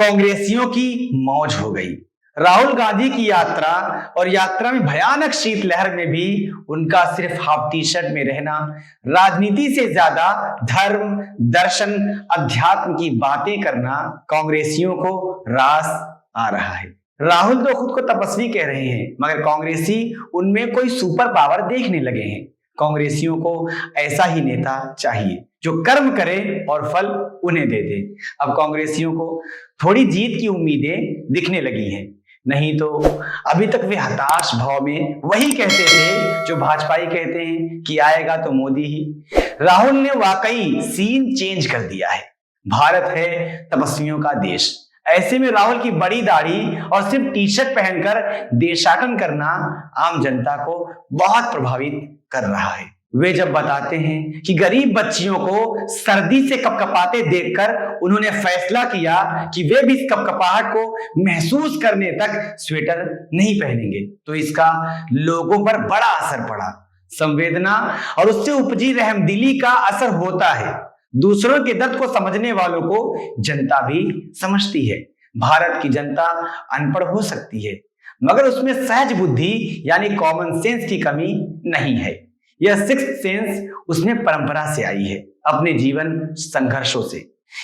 कांग्रेसियों की मौज हो गई। राहुल गांधी की यात्रा और यात्रा में भयानक शीतलहर में भी उनका सिर्फ हाफ टी शर्ट में रहना राजनीति से ज्यादा धर्म, दर्शन, अध्यात्म की बातें करना कांग्रेसियों को रास आ रहा है। राहुल तो खुद को तपस्वी कह रहे हैं, मगर कांग्रेसी उनमें कोई सुपर पावर देखने लगे हैं। कांग्रेसियों को ऐसा ही नेता चाहिए जो कर्म करे और फल उन्हें दे दे। अब कांग्रेसियों को थोड़ी जीत की उम्मीदें दिखने लगी हैं, नहीं तो अभी तक वे हताश भाव में वही कहते थे जो भाजपाई कहते हैं कि आएगा तो मोदी ही। राहुल ने वाकई सीन चेंज कर दिया है। भारत है तपस्वियों का देश, ऐसे में राहुल की बड़ी दाढ़ी और सिर्फ टी शर्ट पहनकर देशाटन करना आम जनता को बहुत प्रभावित कर रहा है। वे जब बताते हैं कि गरीब बच्चियों को सर्दी से कपकपाते देखकर उन्होंने फैसला किया कि वे भी इस कपकपाहट को महसूस करने तक स्वेटर नहीं पहनेंगे, तो इसका लोगों पर बड़ा असर पड़ा। संवेदना और उससे उपजी रहमदिली का असर होता है। दूसरों के दर्द को समझने वालों को जनता भी समझती है। भारत की जनता अनपढ़ हो सकती है, मगर उसमें सहज बुद्धि यानी कॉमन सेंस की कमी नहीं है। यह सिक्स्थ सेंस उसमें परंपरा से आई है, अपने जीवन संघर्षों से।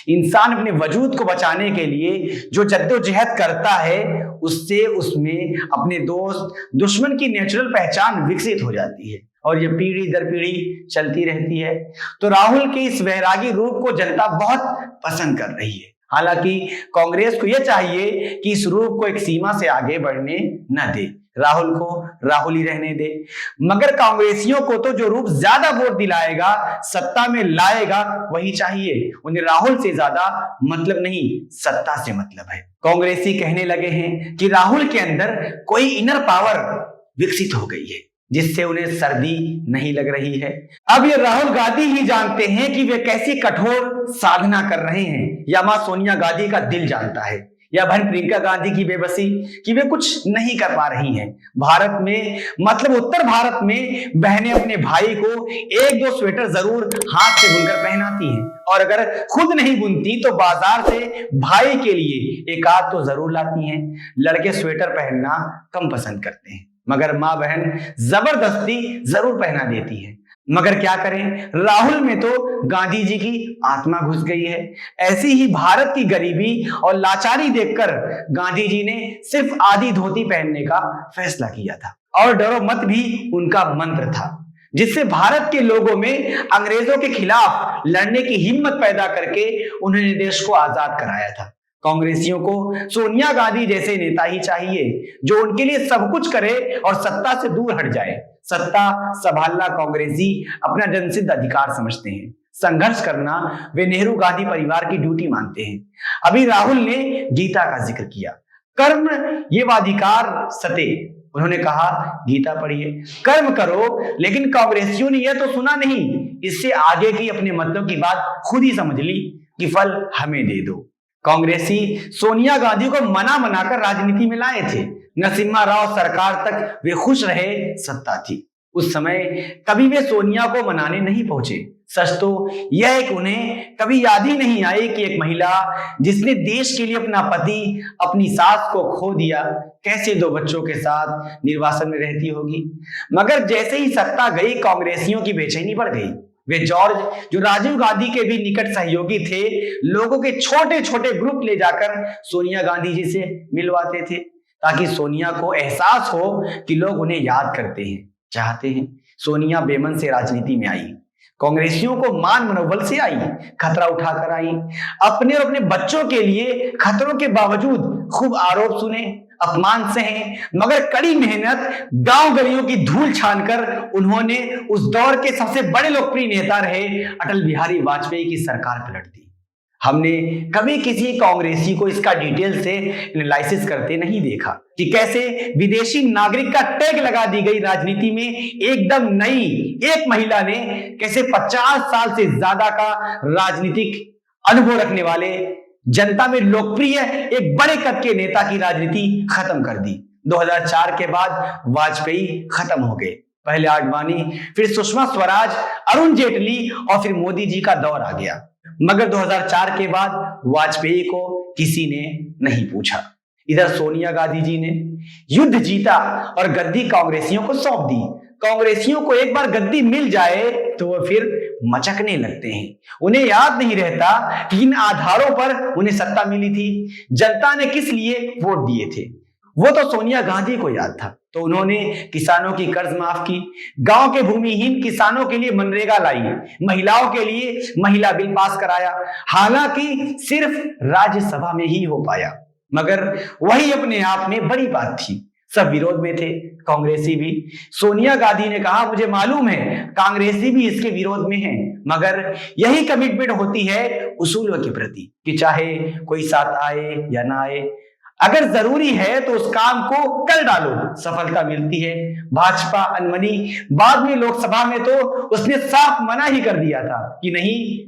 इंसान अपने वजूद को बचाने के लिए जो जद्दोजहद करता है, उससे उसमें अपने दोस्त दुश्मन की नेचुरल पहचान विकसित हो जाती है और यह पीढ़ी दर पीढ़ी चलती रहती है। तो राहुल के इस वैरागी रूप को जनता बहुत पसंद कर रही है। हालांकि कांग्रेस को यह चाहिए कि इस रूप को एक सीमा से आगे बढ़ने न दे, राहुल को राहुल ही रहने दे। मगर कांग्रेसियों को तो जो रूप ज्यादा वोट दिलाएगा, सत्ता में लाएगा, वही चाहिए। उन्हें राहुल से ज्यादा मतलब नहीं, सत्ता से मतलब है। कांग्रेसी कहने लगे हैं कि राहुल के अंदर कोई इनर पावर विकसित हो गई है जिससे उन्हें सर्दी नहीं लग रही है। अब ये राहुल गांधी ही जानते हैं कि वे कैसी कठोर साधना कर रहे हैं, या मां सोनिया गांधी का दिल जानता है, या बहन प्रियंका गांधी की बेबसी कि वे कुछ नहीं कर पा रही हैं। भारत में मतलब उत्तर भारत में बहनें अपने भाई को एक दो स्वेटर जरूर हाथ से बुनकर पहनाती हैं, और अगर खुद नहीं बुनती तो बाजार से भाई के लिए एक आध तो जरूर लाती हैं। लड़के स्वेटर पहनना कम पसंद करते हैं, मगर माँ बहन जबरदस्ती जरूर पहना देती है। मगर क्या करें, राहुल में तो गांधी जी की आत्मा घुस गई है। ऐसी ही भारत की गरीबी और लाचारी देखकर गांधी जी ने सिर्फ आधी धोती पहनने का फैसला किया था, और डरो मत भी उनका मंत्र था, जिससे भारत के लोगों में अंग्रेजों के खिलाफ लड़ने की हिम्मत पैदा करके उन्होंने देश को आजाद कराया था। कांग्रेसियों को सोनिया गांधी जैसे नेता ही चाहिए जो उनके लिए सब कुछ करे और सत्ता से दूर हट जाए। सत्ता संभालना कांग्रेसी अपना जन्मसिद्ध अधिकार समझते हैं। संघर्ष करना वे नेहरू गांधी परिवार की ड्यूटी मानते हैं। अभी राहुल ने गीता का जिक्र किया, कर्म ये वाधिकार सते। उन्होंने कहा गीता पढ़िए, कर्म करो, लेकिन कांग्रेसियों ने यह तो सुना नहीं, इससे आगे की अपने मतलब की बात खुद ही समझ ली कि फल हमें दे दो। कांग्रेसी सोनिया गांधी को मना मनाकर राजनीति में लाए थे। नरसिम्हा राव सरकार तक वे खुश रहे, सत्ता थी। उस समय कभी वे सोनिया को मनाने नहीं पहुंचे। सच तो यह एक उन्हें कभी याद ही नहीं आई कि एक महिला जिसने देश के लिए अपना पति, अपनी सास को खो दिया, कैसे दो बच्चों के साथ निर्वासन में रहती होगी। मगर जैसे ही सत्ता गई, कांग्रेसियों की बेचैनी बढ़ गई। वे जॉर्ज, जो राजीव गांधी के भी निकट सहयोगी थे, लोगों के छोटे छोटे ग्रुप ले जाकर सोनिया गांधी जी से मिलवाते थे, ताकि सोनिया को एहसास हो कि लोग उन्हें याद करते हैं, चाहते हैं। सोनिया बेमन से राजनीति में आई, कांग्रेसियों को मान मनोबल से आई, खतरा उठाकर आई। अपने और अपने बच्चों के लिए खतरों के बावजूद खूब आरोप सुने, अपमान सहे, मगर कड़ी मेहनत, गांव गलियों की धूल छानकर उन्होंने उस दौर के सबसे बड़े लोकप्रिय नेता रहे अटल बिहारी वाजपेयी की सरकार पलट दी। हमने कभी किसी कांग्रेसी को इसका डिटेल से एनालिसिस करते नहीं देखा कि कैसे विदेशी नागरिक का टैग लगा दी गई राजनीति में एकदम नई एक महिला ने कैसे 50 साल से ज्यादा का राजनीतिक अनुभव रखने वाले, जनता में लोकप्रिय एक बड़े कद के नेता की राजनीति खत्म कर दी। 2004 के बाद वाजपेयी खत्म हो गए। पहले आडवाणी, फिर सुषमा स्वराज, अरुण जेटली और फिर मोदी जी का दौर आ गया। मगर 2004 के बाद वाजपेयी को किसी ने नहीं पूछा। इधर सोनिया गांधी जी ने युद्ध जीता और गद्दी कांग्रेसियों को सौंप दी। कांग्रेसियों को एक बार गद्दी मिल जाए तो वो फिर मचकने लगते हैं। उन्हें याद नहीं रहता कि इन आधारों पर उन्हें सत्ता मिली थी, जनता ने किस लिए वोट दिए थे। वो तो सोनिया गांधी को याद था, तो उन्होंने किसानों की कर्ज माफ की, गांव के भूमिहीन किसानों के लिए मनरेगा लाई, महिलाओं के लिए महिला बिल पास कराया। हालांकि सिर्फ राज्यसभा में ही हो पाया, मगर वही अपने आप में बड़ी बात थी। सब विरोध में थे, कांग्रेसी भी। सोनिया गांधी ने कहा, मुझे मालूम है कांग्रेसी भी इसके विरोध में हैं, मगर यही कमिटमेंट होती है उसूलों के प्रति कि चाहे कोई साथ आए या ना आए, अगर जरूरी है तो उस काम को कर डालो, सफलता मिलती है। भाजपा अनमनी, बाद में लोकसभा में तो उसने साफ मना ही कर दिया था कि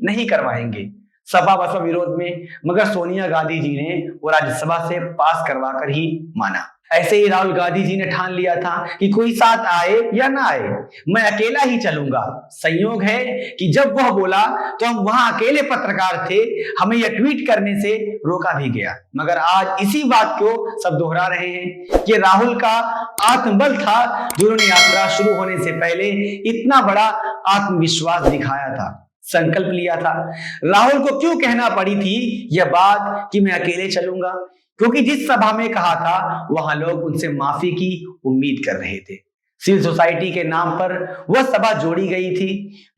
नहीं करवाएंगे, सपा बसपा विरोध में, मगर सोनिया गांधी जी ने वो राज्यसभा से पास करवा कर ही माना। ऐसे ही राहुल गांधी जी ने ठान लिया था कि कोई साथ आए या ना आए, मैं अकेला ही चलूंगा। संयोग है कि जब वह बोला तो हम वहां अकेले पत्रकार थे, हमें यह ट्वीट करने से रोका भी गया। मगर आज इसी बात को सब दोहरा रहे हैं कि राहुल का आत्मबल था जिन्होंने यात्रा शुरू होने से पहले इतना बड़ा आत्मविश्वास दिखाया था, संकल्प लिया था। राहुल को क्यों कहना पड़ी थी यह बात कि मैं अकेले चलूंगा? क्योंकि जिस सभा में कहा था वहां लोग उनसे माफी की उम्मीद कर रहे थे। सिविल सोसाइटी के नाम पर वह सभा जोड़ी गई थी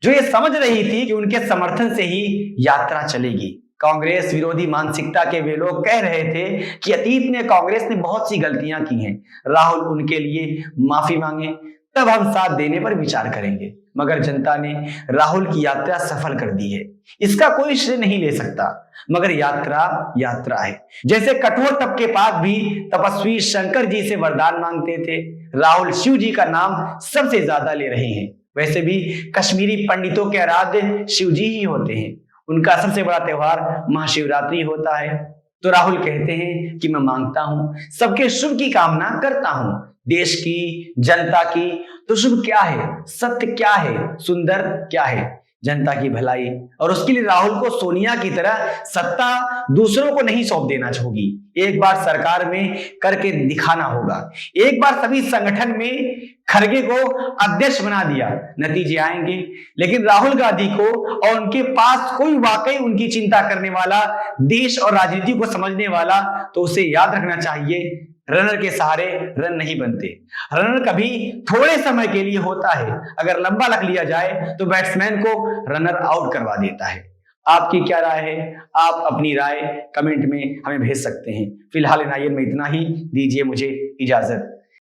जो ये समझ रही थी कि उनके समर्थन से ही यात्रा चलेगी। कांग्रेस विरोधी मानसिकता के वे लोग कह रहे थे कि अतीत में कांग्रेस ने बहुत सी गलतियां की हैं, राहुल उनके लिए माफी मांगे, तब हम साथ देने पर विचार करेंगे। मगर जनता ने राहुल की यात्रा सफल कर दी है, इसका कोई श्रेय नहीं ले सकता, मगर यात्रा है। जैसे कठोर तप के बाद भी तपस्वी शंकर जी से वरदान मांगते थे, राहुल शिव जी का नाम सबसे ज्यादा ले रहे हैं। वैसे भी कश्मीरी पंडितों के आराध्य शिव जी ही होते हैं, उनका सबसे बड़ा त्योहार महाशिवरात्रि होता है। तो राहुल कहते हैं कि मैं मांगता हूं, सबके शुभ की कामना करता हूं, देश की, जनता की। तो शुभ क्या है, सत्य क्या है, सुंदर क्या है? जनता की भलाई। और उसके लिए राहुल को सोनिया की तरह सत्ता दूसरों को नहीं सौंप देना होगी, एक बार सरकार में करके दिखाना होगा। एक बार सभी संगठन में खड़गे को अध्यक्ष बना दिया, नतीजे आएंगे। लेकिन राहुल गांधी को और उनके पास कोई वाकई उनकी चिंता करने वाला, देश और राजनीति को समझने वाला, तो उसे याद रखना चाहिए, रनर के सहारे रन नहीं बनते। रनर कभी थोड़े समय के लिए होता है, अगर लंबा रख लिया जाए तो बैट्समैन को रनर आउट करवा देता है। आपकी क्या राय है? आप अपनी राय कमेंट में हमें भेज सकते हैं। फिलहाल इन में इतना ही, दीजिए मुझे इजाजत।